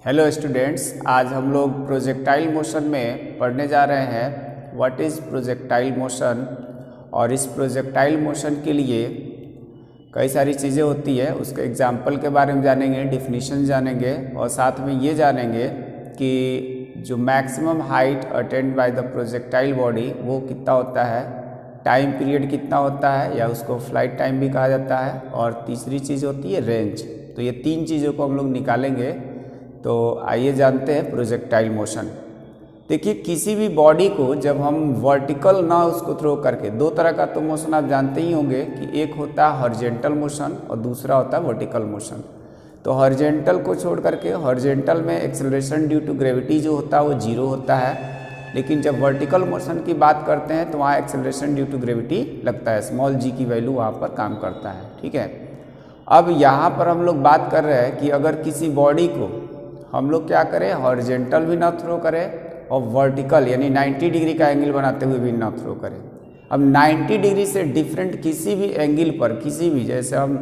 Hello students, आज हम लोग प्रोजेक्टाइल मोशन में पढ़ने जा रहे हैं व्हाट इज़ प्रोजेक्टाइल मोशन। और इस प्रोजेक्टाइल मोशन के लिए कई सारी चीज़ें होती है, उसके एग्जाम्पल के बारे में जानेंगे, डिफिनीशन जानेंगे और साथ में ये जानेंगे कि जो maximum height attend bye the projectile body वो कितना होता है, टाइम पीरियड कितना होता है या उसको फ्लाइट टाइम भी कहा जाता है, और तीसरी चीज़ होती है रेंज। तो ये तीन चीज़ों को हम लोग निकालेंगे। तो आइए जानते हैं प्रोजेक्टाइल मोशन। देखिए, किसी भी बॉडी को जब हम वर्टिकल ना उसको थ्रो करके, दो तरह का तो मोशन आप जानते ही होंगे कि एक होता है हॉरिजॉन्टल मोशन और दूसरा होता है वर्टिकल मोशन। तो हॉरिजॉन्टल को छोड़ करके, हॉरिजॉन्टल में एक्सेलरेशन ड्यू टू ग्रेविटी जो होता है वो जीरो होता है, लेकिन जब वर्टिकल मोशन की बात करते हैं तो वहाँ एक्सेलरेशन ड्यू टू ग्रेविटी लगता है, स्मॉल जी की वैल्यू वहाँ पर काम करता है। ठीक है, अब यहाँ पर हम लोग बात कर रहे हैं कि अगर किसी बॉडी को हम लोग क्या करें, हॉरिजॉन्टल भी ना थ्रो करें और वर्टिकल यानी 90 डिग्री का एंगल बनाते हुए भी ना थ्रो करें। अब 90 डिग्री से डिफरेंट किसी भी एंगल पर, किसी भी, जैसे हम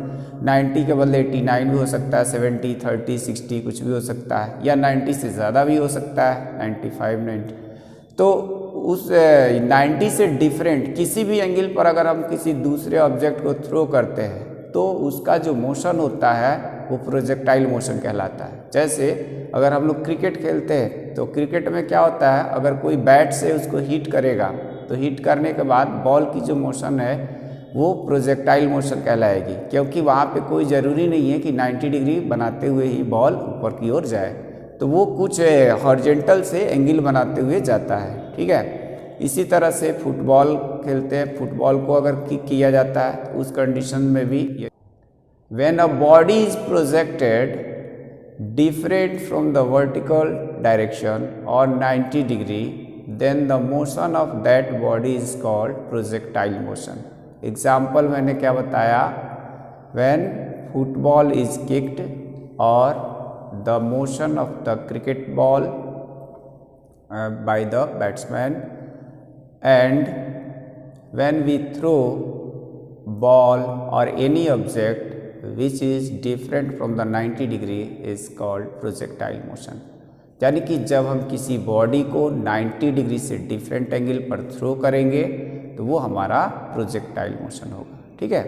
90 के बदले 89 भी हो सकता है, 70, 30, 60 कुछ भी हो सकता है, या 90 से ज़्यादा भी हो सकता है, 95, 90। तो उस 90 से डिफरेंट किसी भी एंगल पर अगर हम किसी दूसरे ऑब्जेक्ट को थ्रो करते हैं तो उसका जो मोशन होता है वो प्रोजेक्टाइल मोशन कहलाता है। जैसे अगर हम लोग क्रिकेट खेलते हैं तो क्रिकेट में क्या होता है, अगर कोई बैट से उसको हिट करेगा तो हिट करने के बाद बॉल की जो मोशन है वो प्रोजेक्टाइल मोशन कहलाएगी, क्योंकि वहाँ पे कोई ज़रूरी नहीं है कि 90 डिग्री बनाते हुए ही बॉल ऊपर की ओर जाए, तो वो कुछ हॉरिजॉन्टल से एंगल बनाते हुए जाता है। ठीक है, इसी तरह से फुटबॉल खेलते हैं, फुटबॉल को अगर किक किया जाता है तो उस कंडीशन में भी when a body is projected different from the vertical direction or 90 degree, then the motion of that body is called projectile motion. Example मैंने क्या बताया, when football is kicked or the motion of the cricket ball by the batsman, and when we throw ball or any object which is different from the 90 degree is called projectile motion। यानी कि जब हम किसी body को 90 degree से different angle पर throw करेंगे तो वो हमारा प्रोजेक्टाइल मोशन होगा। ठीक है,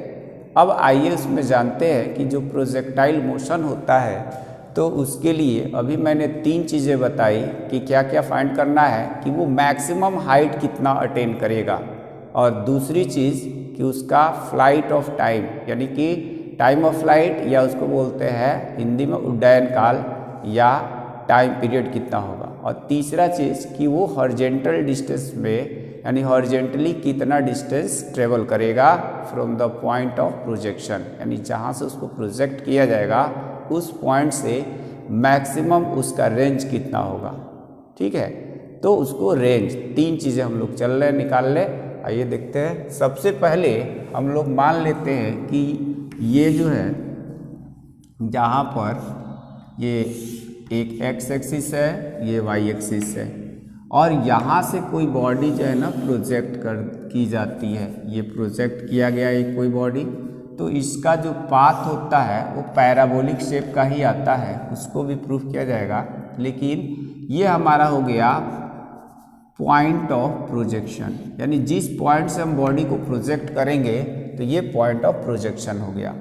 अब आइए उसमें जानते हैं कि जो प्रोजेक्टाइल मोशन होता है तो उसके लिए अभी मैंने तीन चीज़ें बताई कि क्या क्या फाइंड करना है, कि वो मैक्सिमम हाइट कितना अटेन करेगा, और दूसरी चीज़ कि उसका फ्लाइट ऑफ टाइम यानी कि टाइम ऑफ फ्लाइट, या उसको बोलते हैं हिंदी में उड्डयन काल, या टाइम पीरियड कितना होगा, और तीसरा चीज़ कि वो हॉरिजॉन्टल डिस्टेंस में यानी हॉरिजॉन्टली कितना डिस्टेंस ट्रेवल करेगा from the point of projection, यानी जहाँ से उसको प्रोजेक्ट किया जाएगा उस पॉइंट से मैक्सिमम उसका रेंज कितना होगा। ठीक है, तो उसको रेंज, तीन चीज़ें हम लोग चल रहे निकाल ले। आइए देखते हैं। सबसे पहले हम लोग मान लेते हैं कि ये जो है, यहाँ पर ये एक एक्स एक्सिस है, ये वाई एक्सिस है, और यहाँ से कोई बॉडी जो है ना प्रोजेक्ट की जाती है, ये प्रोजेक्ट किया गया है कोई बॉडी, तो इसका जो पाथ होता है वो पैराबोलिक शेप का ही आता है, उसको भी प्रूफ किया जाएगा। लेकिन ये हमारा हो गया पॉइंट ऑफ प्रोजेक्शन, यानी जिस पॉइंट से हम बॉडी को प्रोजेक्ट करेंगे तो ये पॉइंट ऑफ प्रोजेक्शन हो गया।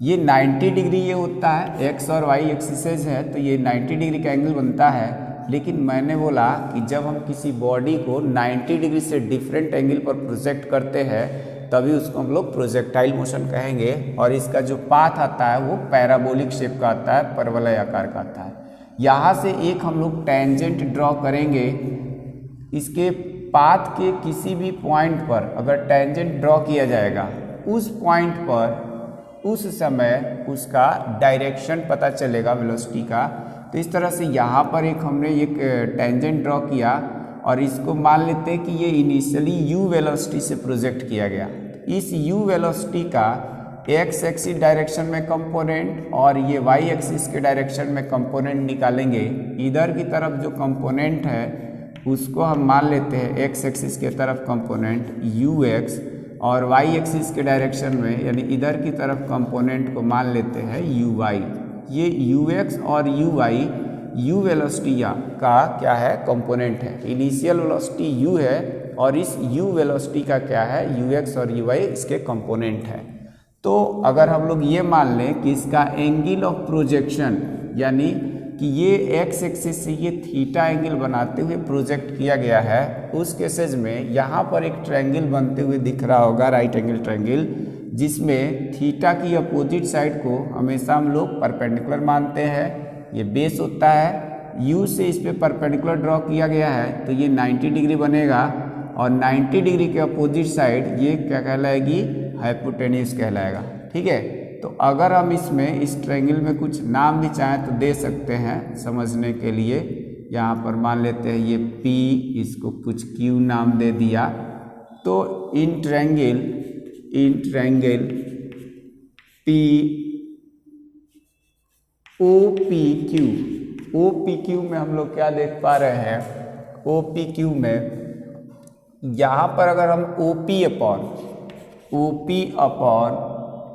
ये 90 डिग्री ये होता है, एक्स और वाई एक्सिसेज है तो ये 90 डिग्री का एंगल बनता है। लेकिन मैंने बोला कि जब हम किसी बॉडी को 90 डिग्री से डिफरेंट एंगल पर प्रोजेक्ट करते हैं तभी उसको हम लोग प्रोजेक्टाइल मोशन कहेंगे, और इसका जो पाथ आता है वो पैराबोलिक शेप का आता है, परवलय आकार का आता है। यहाँ से एक हम लोग टेंजेंट ड्रॉ करेंगे, इसके पाथ के किसी भी पॉइंट पर अगर टेंजेंट ड्रॉ किया जाएगा उस पॉइंट पर उस समय उसका डायरेक्शन पता चलेगा वेलोसिटी का। तो इस तरह से यहाँ पर एक हमने एक टेंजेंट ड्रॉ किया और इसको मान लेते हैं कि ये इनिशियली u वेलोसिटी से प्रोजेक्ट किया गया। इस u वेलोसिटी का x एक्सिस डायरेक्शन में कंपोनेंट और ये y एक्सिस के डायरेक्शन में कंपोनेंट निकालेंगे। इधर की तरफ जो कंपोनेंट है उसको हम मान लेते हैं x एक्सिस के तरफ कंपोनेंट ux, और y एक्सिस के डायरेक्शन में यानी इधर की तरफ कंपोनेंट को मान लेते हैं uy। ये ux और uy u वेलोसिटी का क्या है, कंपोनेंट है। इनिशियल वेलोसिटी u है और इस u वेलोसिटी का क्या है, ux और uy इसके कंपोनेंट है। तो अगर हम लोग ये मान लें कि इसका एंगल ऑफ प्रोजेक्शन यानी कि ये एक्स एक्सिस से ये थीटा एंगल बनाते हुए प्रोजेक्ट किया गया है, उस केसेज में यहाँ पर एक ट्रायंगल बनते हुए दिख रहा होगा, राइट एंगल ट्रायंगल, जिसमें थीटा की अपोजिट साइड को हमेशा हम लोग परपेंडिकुलर मानते हैं। ये बेस होता है, यू से इस पे परपेंडिकुलर ड्रॉ किया गया है तो ये 90 डिग्री बनेगा और 90 डिग्री के अपोजिट साइड ये क्या कहलाएगी, हाइपोटेन्यूज कहलाएगा। ठीक है, तो अगर हम इसमें इस ट्रायंगल में कुछ नाम भी चाहें तो दे सकते हैं समझने के लिए। यहाँ पर मान लेते हैं ये P, इसको कुछ Q नाम दे दिया। तो इन ट्रायंगल OPQ में हम लोग क्या देख पा रहे हैं, OPQ में यहाँ पर अगर हम OP अपॉन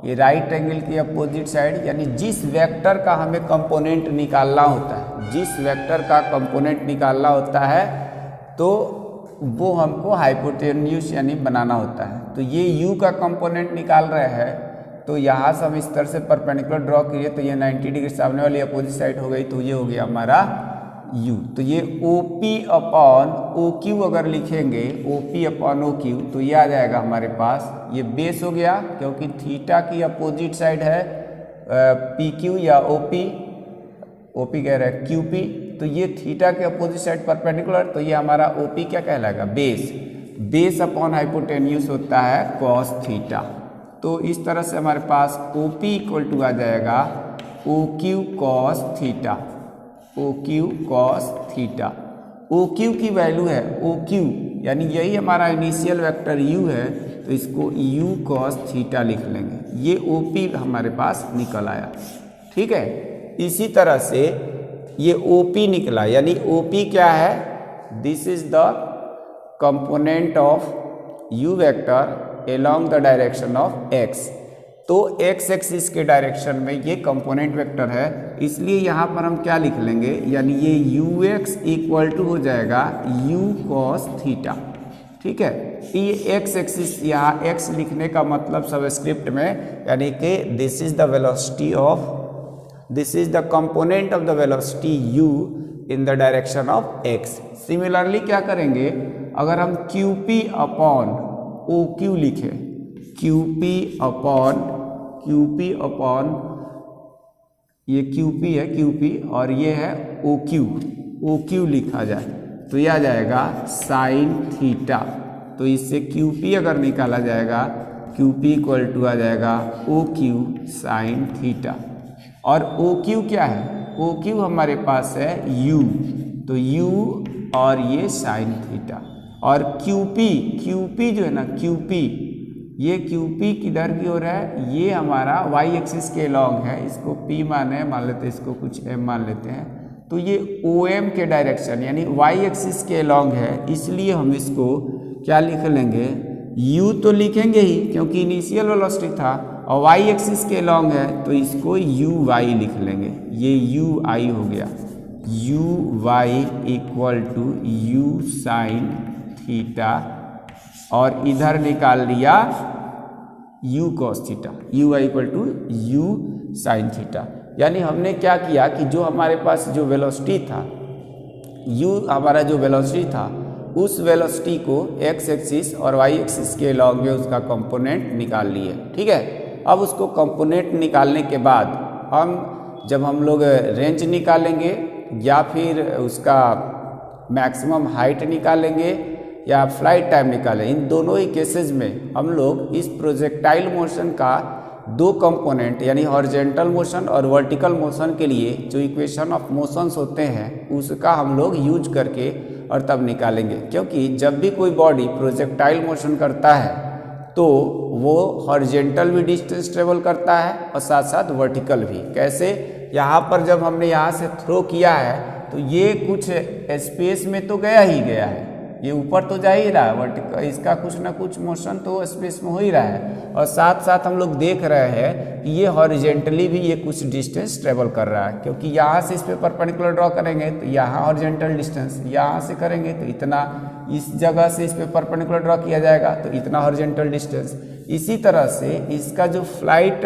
ये राइट एंगल की अपोजिट साइड यानी जिस वेक्टर का हमें कंपोनेंट निकालना होता है, जिस वेक्टर का कंपोनेंट निकालना होता है तो वो हमको हाइपोटेन्यूज यानी बनाना होता है। तो ये u का कंपोनेंट निकाल रहे हैं, तो यहाँ से हम इस तरह से परपेंडिकुलर ड्रॉ किए तो ये 90 डिग्री सामने वाली अपोजिट साइड हो गई, तो ये हो गया हमारा u। तो ये OP अपॉन OQ अगर लिखेंगे, OP अपॉन OQ, तो ये आ जाएगा हमारे पास, ये बेस हो गया क्योंकि थीटा की अपोजिट साइड है PQ या OP कह रहे हैं QP, तो ये थीटा के अपोजिट साइड परपेंडिकुलर, तो ये हमारा OP क्या कहलाएगा, बेस अपॉन हाइपोटेन्यूज होता है कॉस थीटा। तो इस तरह से हमारे पास OP इक्वल टू आ जाएगा OQ cos theta, OQ cos theta. OQ की वैल्यू है OQ यानी यही हमारा इनिशियल वेक्टर u है, तो इसको u कॉस थीटा लिख लेंगे। ये OP हमारे पास निकल आया। ठीक है, इसी तरह से ये OP निकला यानी OP क्या है, this is the component of u vector along the direction of x। तो x एक्सिस के डायरेक्शन में ये कंपोनेंट वेक्टर है, इसलिए यहाँ पर हम क्या लिख लेंगे, यानी ये ux इक्वल टू हो जाएगा u cos थीटा। ठीक है, ये x एक्सिस, यहाँ x लिखने का मतलब सबस्क्रिप्ट में यानी कि this is the velocity of, this is the component of the velocity u in the direction of x। Similarly क्या करेंगे, अगर हम QP अपॉन OQ लिखें, QP अपॉन ये QP है QP और ये है OQ लिखा जाए तो यह आ जाएगा साइन थीटा। तो इससे QP अगर निकाला जाएगा, QP इक्वल टू आ जाएगा OQ साइन थीटा। और OQ क्या है, OQ हमारे पास है U, तो U और ये साइन थीटा। और QP जो है ना, ये QP किधर की ओर है, ये हमारा y एक्सिस के लॉन्ग है, इसको P मान लेते हैं, इसको कुछ M मान लेते हैं, तो ये OM के डायरेक्शन यानी y एक्सिस के लॉन्ग है, इसलिए हम इसको क्या लिख लेंगे, u तो लिखेंगे ही क्योंकि इनिशियल वेलोसिटी था, और y एक्सिस के लॉन्ग है तो इसको uy लिख लेंगे, ये ui हो गया, uy equal to u sine theta, और इधर निकाल लिया u cos theta, ui equal to u sine theta. यानी हमने क्या किया कि जो हमारे पास जो वेलोसिटी था, u हमारा जो वेलोसिटी था, उस वेलोसिटी को x एक्सिस और y एक्सिस के लॉन्ग में उसका कंपोनेंट निकाल लिए। ठीक है, अब उसको कंपोनेंट निकालने के बाद जब हम लोग रेंज निकालेंगे या फिर उसका मैक्सिमम हाइट निकालेंगे या फ्लाइट टाइम निकालें, इन दोनों ही केसेस में हम लोग इस प्रोजेक्टाइल मोशन का दो कंपोनेंट यानी हॉरिजॉन्टल मोशन और वर्टिकल मोशन के लिए जो इक्वेशन ऑफ मोशंस होते हैं उसका हम लोग यूज करके और तब निकालेंगे। क्योंकि जब भी कोई बॉडी प्रोजेक्टाइल मोशन करता है तो वो हॉरिजॉन्टल भी डिस्टेंस ट्रेवल करता है और साथ साथ वर्टिकल भी। कैसे, यहाँ पर जब हमने यहाँ से थ्रो किया है तो ये कुछ स्पेस में तो गया ही गया है, ये ऊपर तो जा ही रहा है, वर्टिकल इसका कुछ ना कुछ मोशन तो स्पेस में हो ही रहा है, और साथ साथ हम लोग देख रहे हैं कि ये हॉरिजेंटली भी ये कुछ डिस्टेंस ट्रेवल कर रहा है, क्योंकि यहाँ से इस पे परपेंडिकुलर ड्रॉ करेंगे तो यहाँ हॉरिजेंटल डिस्टेंस, यहाँ से करेंगे तो इतना, इस जगह से इस पे परपेंडिकुलर ड्रॉ किया जाएगा तो इतना हॉरिजेंटल डिस्टेंस। इसी तरह से इसका जो फ्लाइट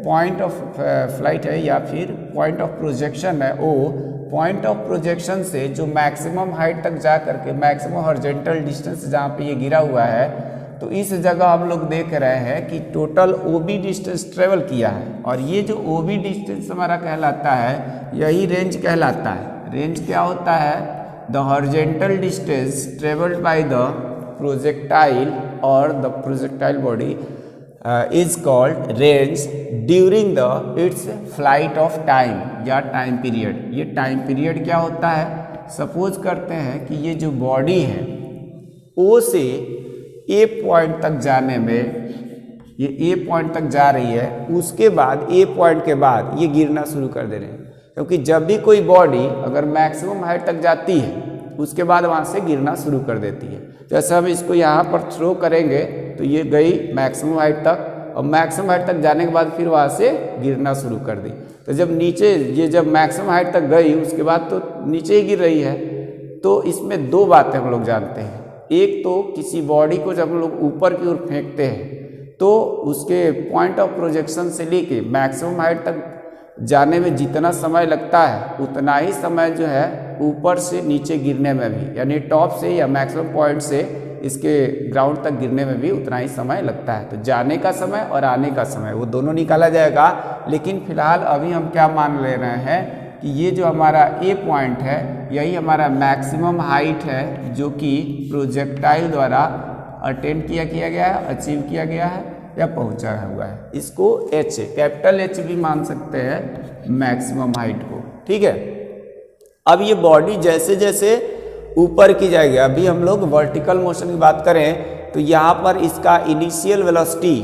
पॉइंट ऑफ फ्लाइट है या फिर पॉइंट ऑफ प्रोजेक्शन है, वो पॉइंट ऑफ प्रोजेक्शन से जो मैक्सिमम हाइट तक जा करके मैक्सिमम हॉरिजॉन्टल डिस्टेंस जहाँ पे ये गिरा हुआ है, तो इस जगह हम लोग देख रहे हैं कि टोटल ओबी डिस्टेंस ट्रेवल किया है, और ये जो ओबी डिस्टेंस हमारा कहलाता है यही रेंज कहलाता है। रेंज क्या होता है? The horizontal distance travelled by the projectile or the projectile body is called range during the its flight of time या टाइम पीरियड। ये टाइम पीरियड क्या होता है? सपोज करते हैं कि ये जो बॉडी है ओ से ए पॉइंट तक जाने में, ये ए पॉइंट तक जा रही है, उसके बाद ए पॉइंट के बाद ये गिरना शुरू कर दे रहे हैं, क्योंकि जब भी कोई बॉडी अगर मैक्सिमम हाइट तक जाती है उसके बाद वहाँ से गिरना शुरू कर देती है। जैसे हम इसको यहाँ पर थ्रो करेंगे तो ये गई मैक्सिमम हाइट तक, और मैक्सिमम हाइट तक जाने के बाद फिर वहाँ से गिरना शुरू कर दी। तो जब नीचे ये जब मैक्सिमम हाइट तक गई उसके बाद तो नीचे ही गिर रही है। तो इसमें दो बातें हम लोग जानते हैं। एक तो किसी बॉडी को जब हम लोग ऊपर की ओर फेंकते हैं तो उसके पॉइंट ऑफ प्रोजेक्शन से लेके मैक्सिमम हाइट तक जाने में जितना समय लगता है उतना ही समय जो है ऊपर से नीचे गिरने में भी, यानी टॉप से या मैक्सिमम पॉइंट से इसके ग्राउंड तक गिरने में भी उतना ही समय लगता है। तो जाने का समय और आने का समय वो दोनों निकाला जाएगा। लेकिन फिलहाल अभी हम क्या मान ले रहे हैं कि ये जो हमारा ए पॉइंट है यही हमारा मैक्सिमम हाइट है जो कि प्रोजेक्टाइल द्वारा अटेंड किया गया है, अचीव किया गया है या पहुंचा हुआ है। इसको एच, कैपिटल एच भी मान सकते हैं मैक्सिमम हाइट को। ठीक है, अब ये बॉडी जैसे जैसे ऊपर की जाएगी, अभी हम लोग वर्टिकल मोशन की बात करें तो यहाँ पर इसका इनिशियल वेलोसिटी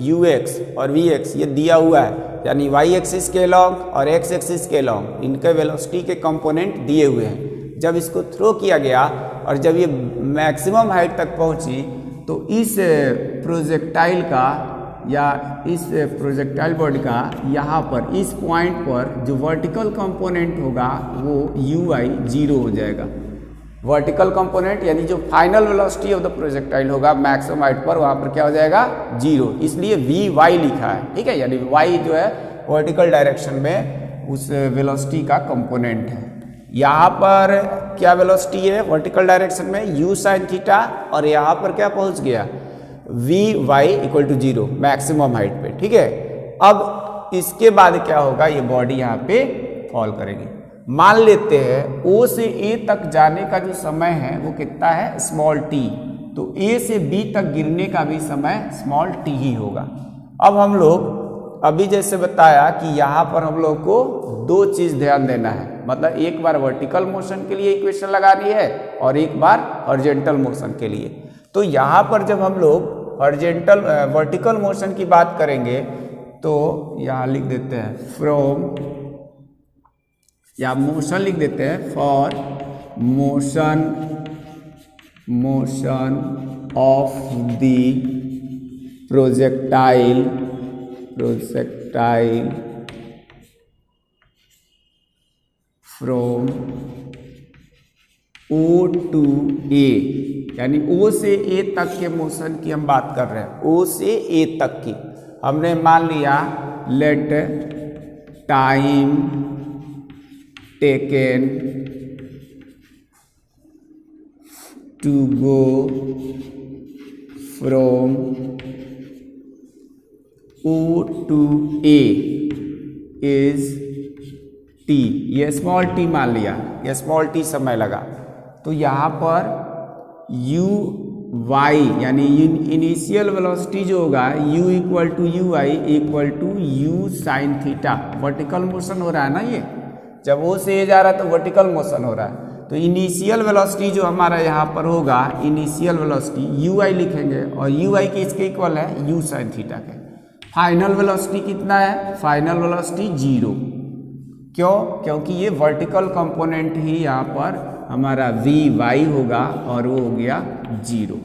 ux और vx ये दिया हुआ है, यानी y एक्सिस के लॉन्ग और x एक्सिस के लॉन्ग इनके वेलोसिटी के कंपोनेंट दिए हुए हैं। जब इसको थ्रो किया गया और जब ये मैक्सिमम हाइट तक पहुंची तो इस प्रोजेक्टाइल का या इस प्रोजेक्टाइल बॉडी का यहाँ पर इस पॉइंट पर जो वर्टिकल कंपोनेंट होगा वो ui 0 हो जाएगा। वर्टिकल कंपोनेंट यानी जो final velocity of the projectile होगा मैक्सिमम हाइट पर, वहाँ पर क्या हो जाएगा 0, इसलिए vy लिखा है। ठीक है, यानी y जो है वर्टिकल डायरेक्शन में उस वेलोसिटी का कंपोनेंट है। यहाँ पर क्या वेलोसिटी है वर्टिकल डायरेक्शन में u sin थीटा, और यहाँ पर क्या पहुँच गया vy equal to 0 maximum height पे। ठीक है, अब इसके बाद क्या होगा, ये बॉडी यहाँ पे फॉल करेगी। मान लेते हैं O से A तक जाने का जो समय है वो कितना है स्मॉल t, तो A से B तक गिरने का भी समय स्मॉल t ही होगा। अब हम लोग अभी जैसे बताया कि यहाँ पर हम लोग को दो चीज़ ध्यान देना है, मतलब एक बार वर्टिकल मोशन के लिए इक्वेशन लगानी है और एक बार हॉरिजॉन्टल मोशन के लिए। तो यहाँ पर जब हम लोग वर्टिकल मोशन की बात करेंगे तो यहाँ लिख देते हैं फ्रॉम, या मोशन लिख देते हैं for motion of the projectile from O to A, यानी O से A तक के मोशन की हम बात कर रहे हैं, O से A तक की। हमने मान लिया let time taken to go from O to A is t, ये स्मॉल t मान लिया, ये स्मॉल t समय लगा। तो यहाँ पर uy यानी इनिशियल वेलोसिटी जो होगा u equal to ui equal to u sine theta. Vertical motion हो रहा है ना, ये जब O से A जा रहा है तो वर्टिकल मोशन हो रहा है। तो इनिशियल वेलोसिटी जो हमारा यहाँ पर होगा, इनिशियल वेलोसिटी ui लिखेंगे और ui के इसके इक्वल है u साइन थीटा के। फाइनल वेलोसिटी कितना है, फाइनल वेलोसिटी 0। क्यों? क्योंकि ये वर्टिकल कंपोनेंट ही यहाँ पर हमारा वी वाई होगा और वो हो गया 0।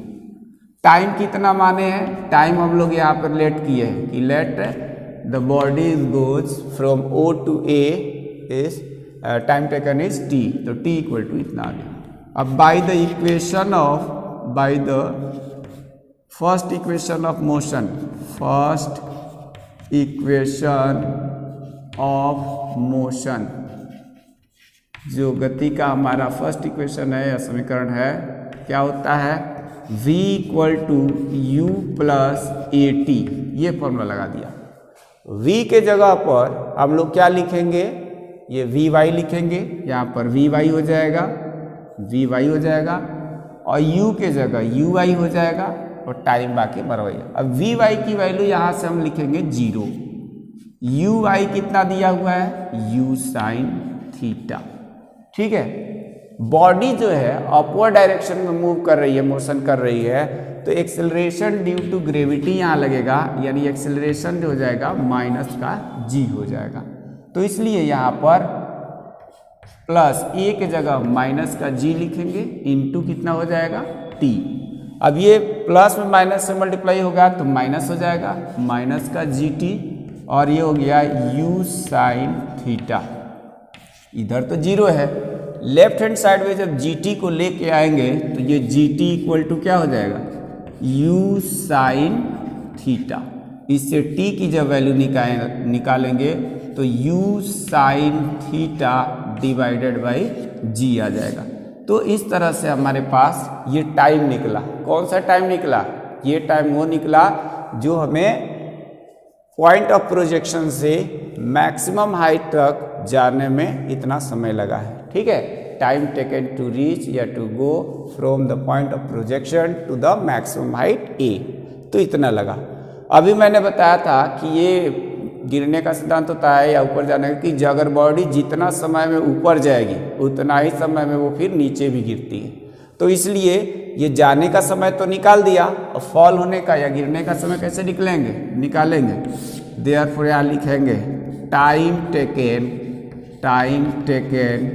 टाइम कितना माने हैं, टाइम हम लोग यहाँ पर लेट किए हैं कि let the body goes from O to A is time taken is T, तो टी इक्वल टू इतना आ गया। अब by the equation of, by the first equation of motion, first equation of motion, जो गति का हमारा फर्स्ट इक्वेशन है या समीकरण है, क्या होता है, v equal to u plus a t, ये फॉर्मूला लगा दिया। v के जगह पर हम लोग क्या लिखेंगे, ये वी वाई लिखेंगे, यहाँ पर वी वाई हो जाएगा, वी वाई हो जाएगा, और u के जगह यू वाई हो जाएगा, और टाइम बाकी मरवाइए। अब वी वाई की वैल्यू यहाँ से हम लिखेंगे 0, यू वाई कितना दिया हुआ है, यू साइन थीटा। ठीक है, बॉडी जो है अपवर्ड डायरेक्शन में मूव कर रही है, मोशन कर रही है, तो एक्सेलरेशन ड्यू टू ग्रेविटी यहाँ लगेगा, यानी एक्सेलरेशन जो हो जाएगा माइनस का जी हो जाएगा। तो इसलिए यहाँ पर प्लस ए के जगह माइनस का जी लिखेंगे, इनटू कितना हो जाएगा टी। अब ये प्लस में माइनस से मल्टीप्लाई होगा तो माइनस हो जाएगा, माइनस का जी टी, और ये हो गया यू साइन थीटा। इधर तो 0 है, लेफ्ट हैंड साइड में जब GT को लेके आएंगे तो ये GT इक्वल टू क्या हो जाएगा, U साइन थीटा। इससे T की जब वैल्यू निकालेंगे तो U sine theta divided by G आ जाएगा। तो इस तरह से हमारे पास ये टाइम निकला। कौन सा टाइम निकला, ये टाइम वो निकला जो हमें पॉइंट ऑफ प्रोजेक्शन से मैक्सिमम हाइट तक जाने में इतना समय लगा है। ठीक है, टाइम टेकन टू रीच या to go from the point of projection to the maximum height A, तो इतना लगा। अभी मैंने बताया था कि ये गिरने का सिद्धांत होता है या ऊपर जाने का, कि अगर बॉडी जितना समय में ऊपर जाएगी उतना ही समय में वो फिर नीचे भी गिरती है। तो इसलिए ये जाने का समय तो निकाल दिया, और फॉल होने का या गिरने का समय कैसे निकालेंगे। देयरफॉर यहाँ लिखेंगे time taken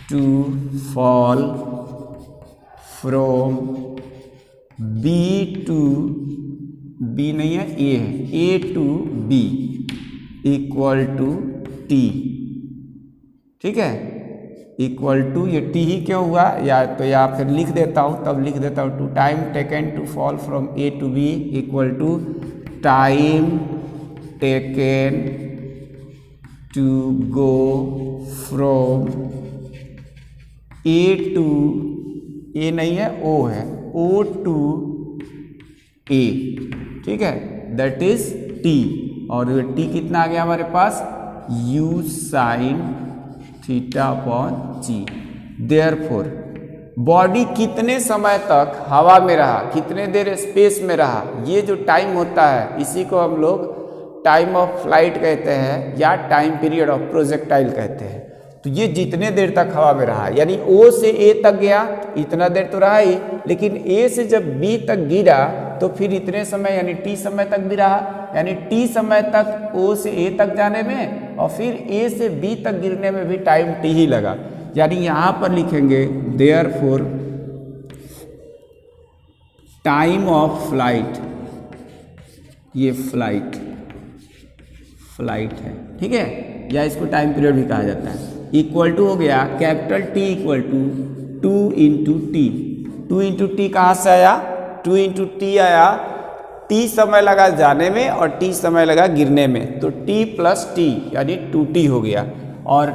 to fall from B to, B नहीं है ए है, A to B equal to T. ठीक है, इक्वल टू, ये टी ही क्यों हुआ, या तो या फिर लिख देता हूँ, तब लिख देता हूँ to time taken to fall from A to B equal to time taken to go from A to, A नहीं है ओ है, ओ टू ए। ठीक है, दैट इज टी, और टी कितना आ गया हमारे पास, u sine theta upon g. Therefore body कितने समय तक हवा में रहा, कितने देर स्पेस में रहा, ये जो टाइम होता है इसी को हम लोग टाइम ऑफ फ्लाइट कहते हैं या टाइम पीरियड ऑफ प्रोजेक्टाइल कहते हैं। तो ये जितने देर तक हवा में रहा, यानी O से A तक गया इतना देर तो रहा ही, लेकिन A से जब B तक गिरा तो फिर इतने समय यानी T समय तक भी रहा, यानी T समय तक O से A तक जाने में और फिर A से B तक गिरने में भी टाइम T ही लगा। यानी यहाँ पर लिखेंगे देयरफॉर टाइम ऑफ फ्लाइट, ये फ्लाइट है, ठीक है, या इसको टाइम पीरियड भी कहा जाता है, इक्वल टू हो गया capital T equal to 2 into t. 2 into t कहाँ से आया, 2 इंटू टी आया, T समय लगा जाने में और T समय लगा गिरने में, तो T प्लस T यानी 2T हो गया। और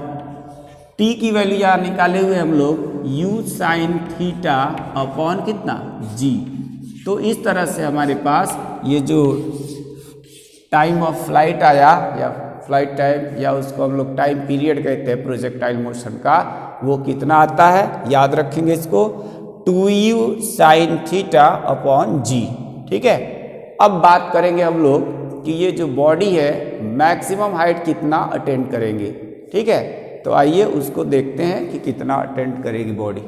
T की वैल्यू यहाँ निकाले हुए हम लोग U साइन थीटा अपॉन कितना G। तो इस तरह से हमारे पास ये जो टाइम ऑफ फ्लाइट आया या फ्लाइट टाइम या उसको हम लोग टाइम पीरियड कहते हैं प्रोजेक्टाइल मोशन का, वो कितना आता है याद रखेंगे इसको, 2U sine theta upon G। ठीक है, अब बात करेंगे हम लोग कि ये जो बॉडी है मैक्सिमम हाइट कितना अटेंड करेंगे। ठीक है, तो आइए उसको देखते हैं कि कितना अटेंड करेगी बॉडी।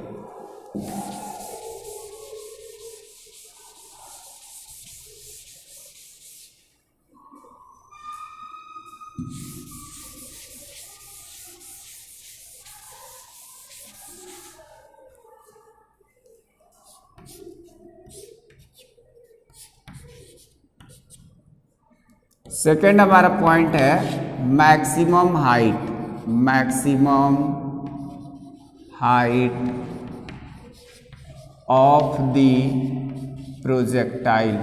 सेकेंड हमारा पॉइंट है maximum height, maximum height of the projectile,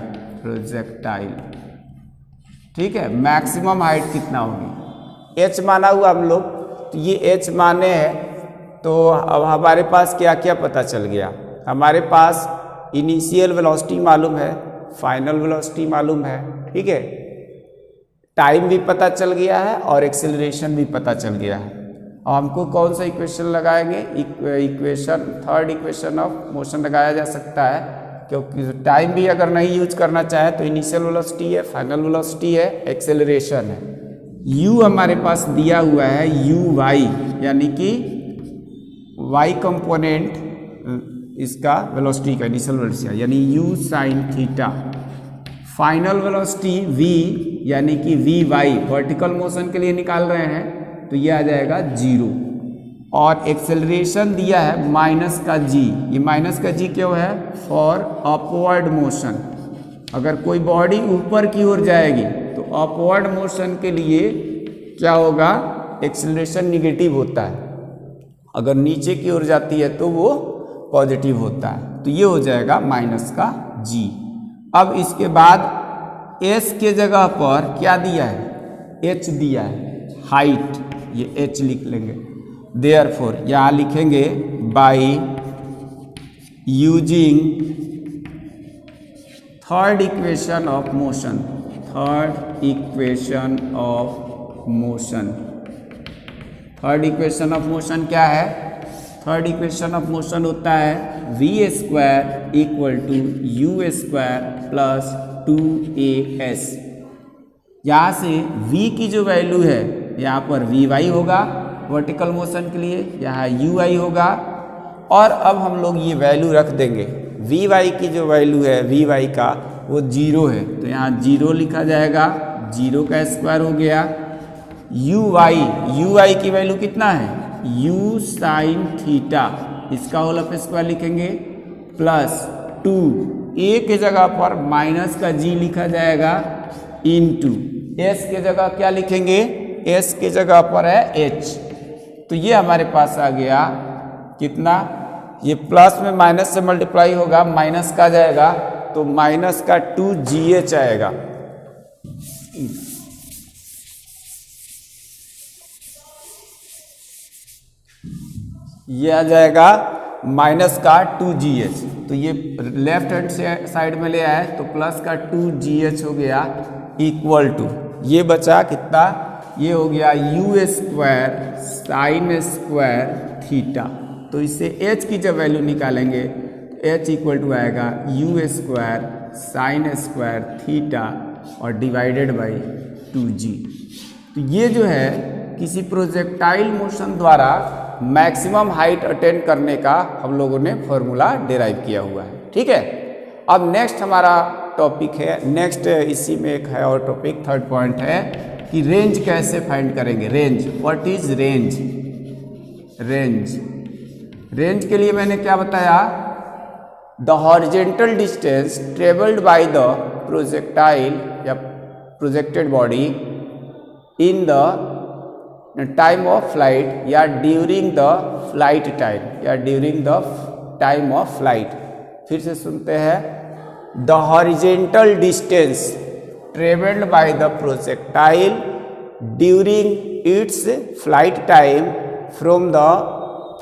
projectile. ठीक है, मैक्सिमम हाइट कितना होगी, h माना हुआ हम लोग, तो ये h माने हैं। तो अब हमारे पास क्या क्या पता चल गया, हमारे पास इनिशियल वेलोसिटी मालूम है, फाइनल वेलोसिटी मालूम है, ठीक है, टाइम भी पता चल गया है और एक्सेलरेशन भी पता चल गया है। अब हमको कौन सा इक्वेशन लगाएंगे, equation third equation of motion लगाया जा सकता है, क्योंकि टाइम भी अगर नहीं यूज करना चाहे तो इनिशियल वेलोसिटी है, फाइनल वेलोसिटी है, एक्सेलरेशन है। u हमारे पास दिया हुआ है u y, यानी कि y कंपोनेंट इसका वेलोसिटी का इनिशियल वेलोसिटी, यानी u sine theta. Final velocity v यानी कि वी वाई वर्टिकल मोशन के लिए निकाल रहे हैं, तो ये आ जाएगा 0। और एक्सेलरेशन दिया है माइनस का g, ये माइनस का g क्यों है, फॉर अपवर्ड मोशन। अगर कोई बॉडी ऊपर की ओर जाएगी तो अपवर्ड मोशन के लिए क्या होगा, एक्सेलरेशन निगेटिव होता है, अगर नीचे की ओर जाती है तो वो पॉजिटिव होता है, तो ये हो जाएगा माइनस का g। अब इसके बाद s के जगह पर क्या दिया है, h दिया है, हाइट, ये h लिख लेंगे। देयरफॉर यहाँ लिखेंगे by using third equation of motion, third equation of motion. Third equation of motion क्या है, थर्ड इक्वेशन ऑफ मोशन होता है v square equal to u square plus 2as। यहाँ से v की जो वैल्यू है, यहाँ पर vy होगा वर्टिकल मोशन के लिए, यहाँ ui होगा, और अब हम लोग ये वैल्यू रख देंगे, vy की जो वैल्यू है vy का वो 0 है, तो यहाँ 0 लिखा जाएगा, 0 का स्क्वायर हो गया। ui की वैल्यू कितना है, u साइन थीटा, इसका होल ऑफ स्क्वायर लिखेंगे, प्लस 2 a के जगह पर माइनस का g लिखा जाएगा, इनटू s के जगह क्या लिखेंगे, s के जगह पर है h। तो ये हमारे पास आ गया कितना, ये प्लस में माइनस से मल्टीप्लाई होगा, माइनस का जाएगा तो माइनस का 2gh आएगा। ये आ जाएगा माइनस का 2gh, तो ये लेफ्ट हैंड साइड में ले आए तो प्लस का 2gh हो गया, इक्वल टू ये बचा कितना, ये हो गया u square sine square theta. तो इससे h की जब वैल्यू निकालेंगे तो h इक्वल टू आएगा u square sine square theta और डिवाइडेड बाई 2g। तो ये जो है किसी प्रोजेक्टाइल मोशन द्वारा मैक्सिमम हाइट अटेन करने का हम लोगों ने फॉर्मूला डिराइव किया हुआ है, ठीक है। अब नेक्स्ट हमारा टॉपिक है, नेक्स्ट इसी में एक है और टॉपिक, थर्ड पॉइंट है कि रेंज कैसे फाइंड करेंगे। Range, what is range, range, range के लिए मैंने क्या बताया, the horizontal distance travelled by the projectile या projected body in the time of flight या ड्यूरिंग द फ्लाइट टाइम, या during the time of flight. फिर से सुनते हैं, the horizontal distance travelled by the projectile during its flight time from the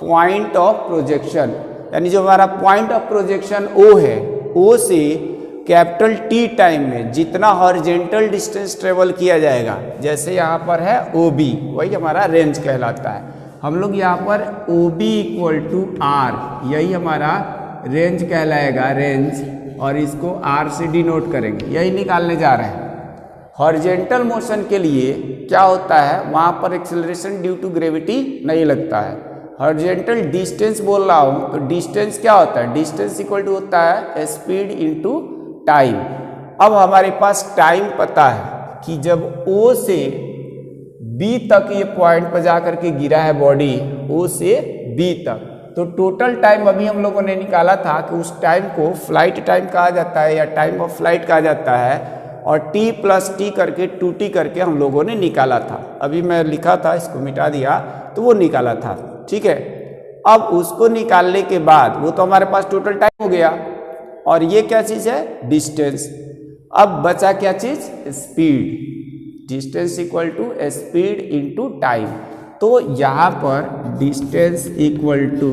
point of projection, यानी जो हमारा point of projection O है, O से कैपिटल T टाइम में जितना हॉरिजेंटल डिस्टेंस ट्रेवल किया जाएगा, जैसे यहाँ पर है OB, वही हमारा रेंज कहलाता है। हम लोग यहाँ पर OB इक्वल टू R, यही हमारा रेंज कहलाएगा, रेंज, और इसको R से डिनोट करेंगे, यही निकालने जा रहे हैं। हॉरिजेंटल मोशन के लिए क्या होता है, वहाँ पर एक्सेलरेशन ड्यू टू ग्रेविटी नहीं लगता है। हॉरिजेंटल डिस्टेंस बोल रहा हूँ तो डिस्टेंस क्या होता है, डिस्टेंस इक्वल टू होता है स्पीड इनटू टाइम। अब हमारे पास टाइम पता है कि जब O से B तक ये पॉइंट पर जा करके गिरा है बॉडी, O से B तक, तो टोटल टाइम अभी हम लोगों ने निकाला था कि उस टाइम को फ्लाइट टाइम कहा जाता है या टाइम ऑफ फ्लाइट कहा जाता है, और t प्लस टी करके 2t करके हम लोगों ने निकाला था। अभी मैं लिखा था, इसको मिटा दिया, तो वो निकाला था। ठीक है, अब उसको निकालने के बाद वो तो हमारे पास टोटल टाइम हो गया, और ये क्या चीज़ है, डिस्टेंस। अब बचा क्या चीज़, speed. Distance equal to speed into time. तो यहाँ पर distance equal to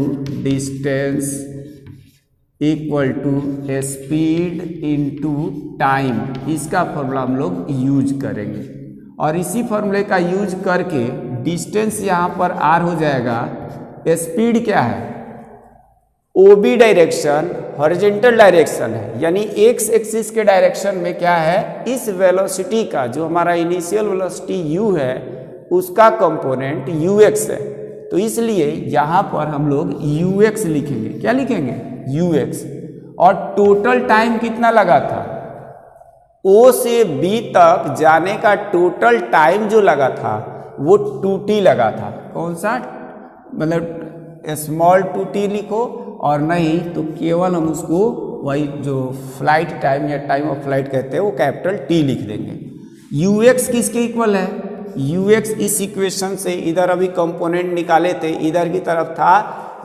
speed into time, इसका फॉर्मूला हम लोग यूज करेंगे। और इसी फॉर्मूले का यूज करके डिस्टेंस यहाँ पर आर हो जाएगा, स्पीड क्या है, ओबी डायरेक्शन हॉरिजॉन्टल डायरेक्शन है, यानी एक्स एक्सिस के डायरेक्शन में क्या है, इस वेलोसिटी का जो हमारा इनिशियल वेलोसिटी u है उसका कंपोनेंट ux है। तो इसलिए यहाँ पर हम लोग ux लिखेंगे। क्या लिखेंगे, ux। और टोटल टाइम कितना लगा था, O से B तक जाने का टोटल टाइम जो लगा था वो 2t लगा था। कौन सा, मतलब स्मॉल 2t लिखो, और नहीं तो केवल हम उसको वही जो फ्लाइट टाइम या टाइम ऑफ फ्लाइट कहते हैं वो कैपिटल T लिख देंगे। ux किसके इक्वल है, ux इस इक्वेशन से इधर अभी कंपोनेंट निकाले थे, इधर की तरफ था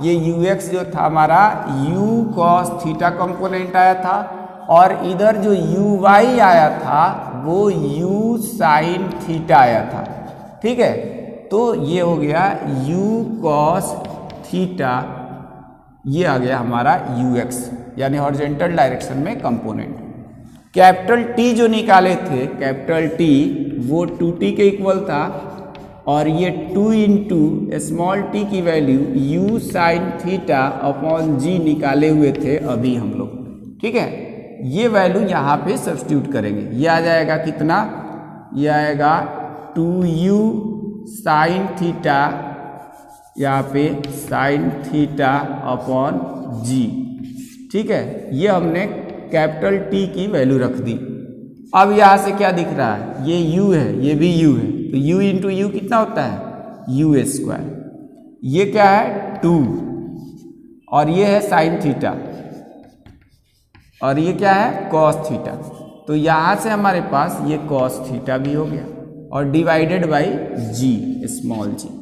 ये ux जो था हमारा u cos थीटा कंपोनेंट आया था, और इधर जो uy आया था वो u sin थीटा आया था। ठीक है, तो ये हो गया u cos थीटा, ये आ गया हमारा ux, यानी हॉरिजॉन्टल डायरेक्शन में कंपोनेंट। कैपिटल T जो निकाले थे, कैपिटल T वो 2t के इक्वल था, और ये 2 इंटू स्मॉल t की value u sine theta upon g निकाले हुए थे अभी हम लोग। ठीक है, ये वैल्यू यहाँ पे सब्स्टिट्यूट करेंगे, ये आ जाएगा कितना, ये आएगा 2u साइन थीटा, यहाँ पे साइन थीटा अपॉन g। ठीक है, ये हमने कैपिटल T की वैल्यू रख दी। अब यहाँ से क्या दिख रहा है, ये u है, ये भी u है, तो u इंटू यू कितना होता है, u स्क्वायर। ये क्या है 2, और ये है साइन थीटा, और ये क्या है कॉस थीटा। तो यहाँ से हमारे पास ये कॉस थीटा भी हो गया, और divided by g, small g।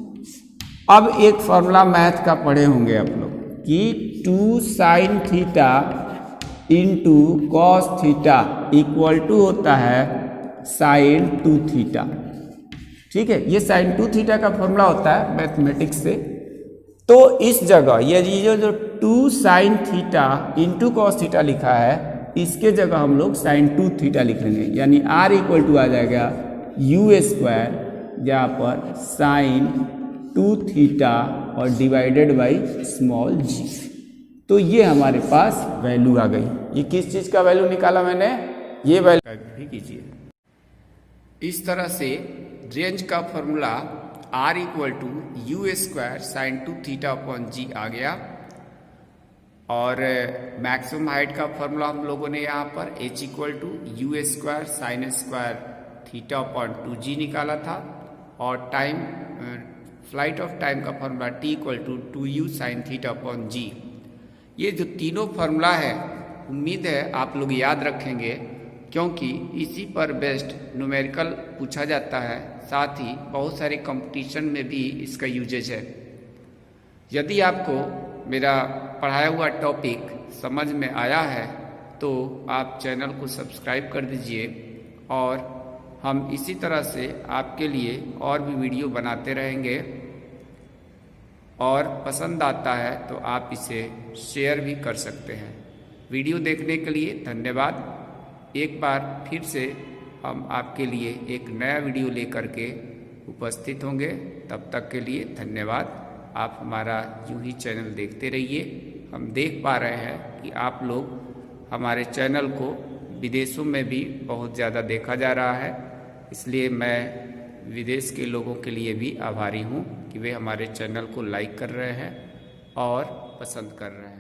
अब एक फॉर्मूला मैथ का पढ़े होंगे आप लोग कि 2 sine theta into cos theta equal to होता है साइन 2 थीटा। ठीक है, ये साइन 2 थीटा का फॉर्मूला होता है मैथमेटिक्स से। तो इस जगह ये जो 2 sine theta into cos theta लिखा है, इसके जगह हम लोग साइन 2 थीटा लिख लेंगे, यानी r इक्वल टू आ जाएगा u स्क्वायर, जहाँ पर साइन 2 थीटा और डिवाइडेड बाई स्मॉल g। तो ये हमारे पास वैल्यू आ गई। ये किस चीज़ का वैल्यू निकाला मैंने, ये वैल्यू भी कीजिए। इस तरह से रेंज का formula r equal to u square sine 2 theta upon g आ गया, और मैक्सिमम हाइट का फॉर्मूला हम लोगों ने यहाँ पर h equal to u square sine square theta upon 2g निकाला था, और टाइम फ्लाइट ऑफ टाइम का formula t equal to 2u sine theta upon g। ये जो तीनों फार्मूला है, उम्मीद है आप लोग याद रखेंगे, क्योंकि इसी पर बेस्ड न्यूमेरिकल पूछा जाता है, साथ ही बहुत सारे कंपटीशन में भी इसका यूजेज है। यदि आपको मेरा पढ़ाया हुआ टॉपिक समझ में आया है तो आप चैनल को सब्सक्राइब कर दीजिए, और हम इसी तरह से आपके लिए और भी वीडियो बनाते रहेंगे, और पसंद आता है तो आप इसे शेयर भी कर सकते हैं। वीडियो देखने के लिए धन्यवाद। एक बार फिर से हम आपके लिए एक नया वीडियो लेकर के उपस्थित होंगे, तब तक के लिए धन्यवाद। आप हमारा यूं ही चैनल देखते रहिए। हम देख पा रहे हैं कि आप लोग हमारे चैनल को विदेशों में भी बहुत ज़्यादा देखा जा रहा है, इसलिए मैं विदेश के लोगों के लिए भी आभारी हूँ कि वे हमारे चैनल को लाइक कर रहे हैं और पसंद कर रहे हैं।